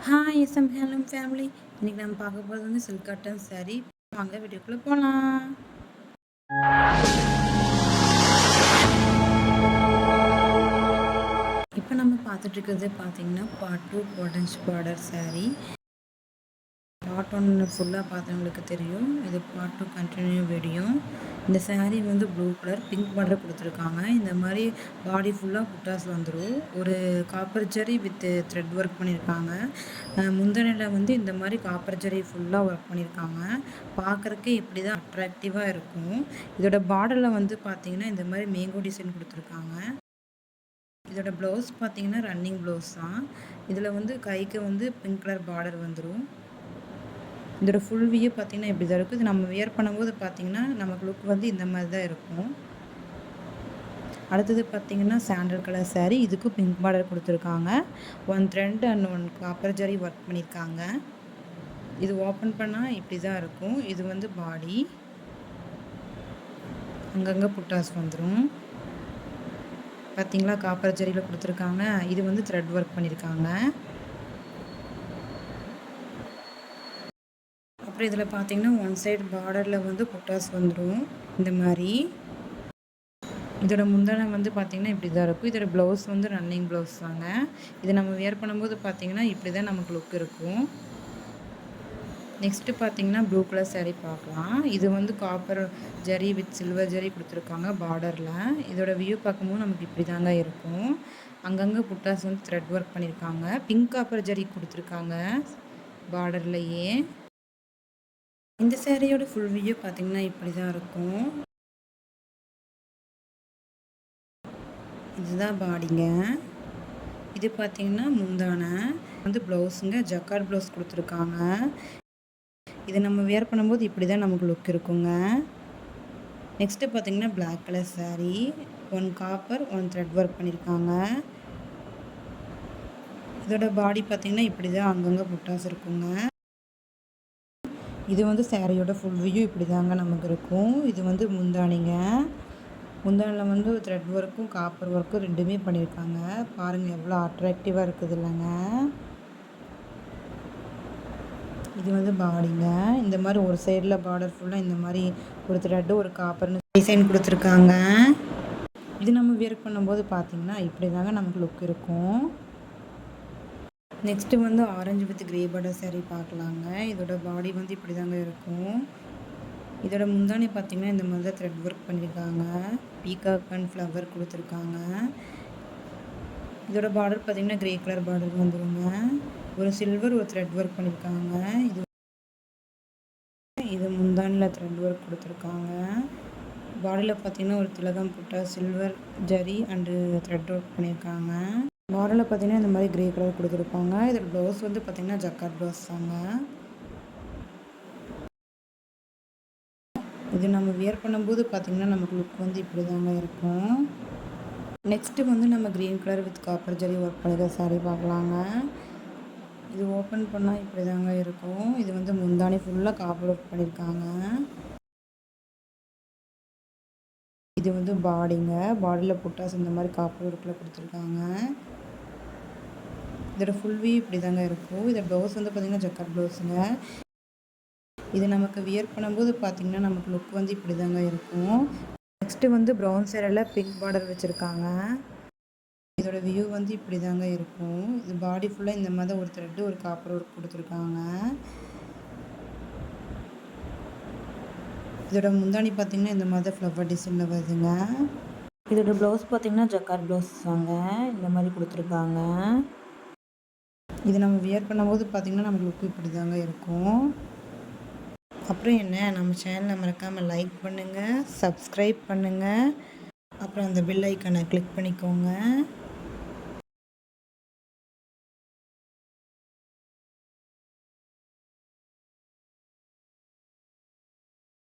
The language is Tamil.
Hi SM ஹேலம் family. இன்றைக்கி நம்ம பார்க்க போகிறது வந்து சில்க் காட்டன் சாரீ. வாங்க வீடியோக்குள்ளே போகலாம். இப்போ நம்ம பார்த்துட்ருக்கிறது பார்த்தீங்கன்னா part 2 cottons border sari. Part 1 ஃபுல்லாக பார்த்தவங்களுக்கு தெரியும். இது பார்ட் 2 கண்டினியூ வீடியோ. இந்த சாரீ வந்து ப்ளூ கலர் பிங்க் பார்டர் கொடுத்துருக்காங்க. இந்த மாதிரி பாடி ஃபுல்லாக புட்டாஸ் வந்துடும். ஒரு copper zari with thread work பண்ணியிருக்காங்க. முந்தனையில் வந்து இந்த மாதிரி காப்பர் ஜரி ஃபுல்லாக ஒர்க் பண்ணியிருக்காங்க. பார்க்குறக்கே இப்படி தான் அட்ராக்டிவாக இருக்கும். இதோட பார்டரில் வந்து பார்த்திங்கன்னா இந்த மாதிரி மேங்கோ டிசைன் கொடுத்துருக்காங்க. இதோட ப்ளவுஸ் பார்த்திங்கன்னா ரன்னிங் ப்ளவுஸ் தான். இதில் வந்து கைக்கு வந்து பிங்க் கலர் பார்டர் வந்துடும். இதோட ஃபுல் வியூ பார்த்திங்கன்னா இப்படி தான் இருக்கும். இது நம்ம வியர் பண்ணும்போது பார்த்திங்கன்னா நமக்கு லுக் வந்து இந்த மாதிரி தான் இருக்கும். அடுத்தது பார்த்திங்கன்னா சாண்டல் கலர் சாரீ. இதுக்கும் பிங்க் பார்டர் கொடுத்துருக்காங்க. 1 thread and 1 copper zari work பண்ணியிருக்காங்க. இது ஓப்பன் பண்ணால் இப்படி தான் இருக்கும். இது வந்து பாடி, அங்கங்கே புட்டாஸ் வந்துடும். பார்த்திங்களா காப்பர் ஜரியில் கொடுத்துருக்காங்க. இது வந்து த்ரெட் ஒர்க் பண்ணியிருக்காங்க. அப்புறம் இதில் பார்த்தீங்கன்னா ஒன் சைடு பார்டரில் வந்து புட்டாஸ் வந்துடும் இந்த மாதிரி. இதோட முந்தானை வந்து பார்த்திங்கன்னா இப்படி தான் இருக்கும். இதோட ப்ளவுஸ் வந்து ரன்னிங் ப்ளவுஸ் தாங்க. இது நம்ம வியர் பண்ணும்போது பார்த்திங்கன்னா இப்படி தான் நமக்கு லுக் இருக்கும். நெக்ஸ்ட்டு பார்த்திங்கன்னா ப்ளூ கலர் சாரீ பார்க்கலாம். இது வந்து copper zari with silver zari கொடுத்துருக்காங்க பார்டரில். இதோட வியூ பார்க்கும்போது நமக்கு இப்படி தாங்க இருக்கும். அங்கங்கே புட்டாஸ் வந்து த்ரெட் ஒர்க் பண்ணியிருக்காங்க. பிங்க் காப்பர் ஜரி கொடுத்துருக்காங்க பார்டர்லையே. இந்த சாரியோட ஃபுல் வியூ பார்த்திங்கன்னா இப்படி தான் இருக்கும். இதுதான் பாடிங்க. இது பார்த்திங்கன்னா முந்தானை வந்து ப்ளவுஸுங்க. ஜக்கார்ட் ப்ளவுஸ் கொடுத்துருக்காங்க. இதை நம்ம வியர் பண்ணும்போது இப்படி தான் நமக்கு லுக் இருக்குங்க. நெக்ஸ்ட்டு பார்த்திங்கன்னா black colour sari. 1 copper 1 thread work பண்ணியிருக்காங்க. இதோட பாடி பார்த்திங்கன்னா இப்படி தான் அங்கங்கே புட்டாஸ் இருக்குங்க. இது வந்து சாரியோட ஃபுல் வியூ இப்படி தாங்க நமக்கு இருக்கும். இது வந்து முந்தானிங்க. முந்தானில் வந்து த்ரெட் ஒர்க்கும் காப்பர் ஒர்க்கும் ரெண்டுமே பண்ணியிருக்காங்க. பாருங்கள் எவ்வளோ அட்ராக்டிவாக இருக்குது இல்லைங்க. இது வந்து பாடிங்க. இந்த மாதிரி ஒரு சைடில் பார்டர் ஃபுல்லாக இந்த மாதிரி ஒரு த்ரெட்டு ஒரு காப்பர்னு டிசைன் கொடுத்துருக்காங்க. இது நம்ம வியர் பண்ணும்போது பார்த்திங்கன்னா இப்படி தாங்க நமக்கு லுக் இருக்கும். நெக்ஸ்ட்டு வந்து orange with grey border sari பார்க்கலாங்க. இதோட பாடி வந்து இப்படி தாங்க இருக்கும். இதோட முந்தானி பார்த்திங்கன்னா இந்த மாதிரி தான் த்ரெட் ஒர்க் பண்ணியிருக்காங்க. பீகாக் அண்ட் ஃப்ளவர் கொடுத்துருக்காங்க. இதோட பார்டர் பார்த்திங்கன்னா கிரே கலர் பார்டர் வந்துடுங்க. ஒரு சில்வர் ஒரு த்ரெட் ஒர்க் பண்ணியிருக்காங்க. இது முந்தானியில் த்ரெட் ஒர்க் கொடுத்துருக்காங்க. பாடியில் பார்த்திங்கன்னா ஒரு திலகம் புட்டா silver zari and thread work பண்ணியிருக்காங்க. பார்டரில் பார்த்திங்கன்னா இந்த மாதிரி கிரே கலர் கொடுத்துருப்பாங்க. இதோட ப்ளவுஸ் வந்து பார்த்திங்கன்னா ஜக்கார்ட் ப்ளவுஸ் தாங்க. இது நம்ம வியர் பண்ணும்போது பார்த்திங்கன்னா நமக்கு லுக் வந்து இப்படி தாங்க இருக்கும். நெக்ஸ்ட்டு வந்து நம்ம green colour with copper zari work பண்ணிக்கிற சாரீ பார்க்கலாங்க. இது ஓப்பன் பண்ணால் இப்படி தாங்க இருக்கும். இது வந்து முந்தானி ஃபுல்லாக காப்பர் ஒர்க் பண்ணியிருக்காங்க. இது வந்து பாடிங்க. பாடியில் புட்டாஸ் இந்த மாதிரி காப்பர் ஒர்க்கில் கொடுத்துருக்காங்க. இதோட ஃபுல் வியூ இப்படி தாங்க இருக்கும். இதோட ப்ளவுஸ் வந்து பார்த்திங்கன்னா ஜக்கார்ட் ப்ளவுஸுங்க. இது நமக்கு வியர் பண்ணும்போது பார்த்திங்கன்னா நமக்கு லுக் வந்து இப்படி தாங்க இருக்கும். நெக்ஸ்ட்டு வந்து ப்ரௌன் சேரில் பிங்க் பார்டர் வச்சுருக்காங்க. இதோட வியூ வந்து இப்படி தாங்க இருக்கும். இது பாடி ஃபுல்லாக இந்த மாதிரி ஒரு த்ரெட்டு ஒரு காப்பர் ஒர்க் கொடுத்துருக்காங்க. இதோட முந்தானி பார்த்திங்கன்னா இந்த மாதிரி ஃப்ளவர் டிசைனில் வருதுங்க. இதோட ப்ளவுஸ் பார்த்திங்கன்னா ஜக்கார்ட் ப்ளவுஸ் தாங்க. இந்த மாதிரி கொடுத்துருக்காங்க. இது நம்ம வியர் பண்ணும்போது பார்த்திங்கன்னா நமக்கு லுக் இப்படி தாங்க இருக்கும். அப்புறம் என்ன, நம்ம சேனலை மறக்காமல் லைக் பண்ணுங்கள், சப்ஸ்கிரைப் பண்ணுங்கள், அப்புறம் அந்த பெல் ஐக்கானை கிளிக் பண்ணிக்கோங்க.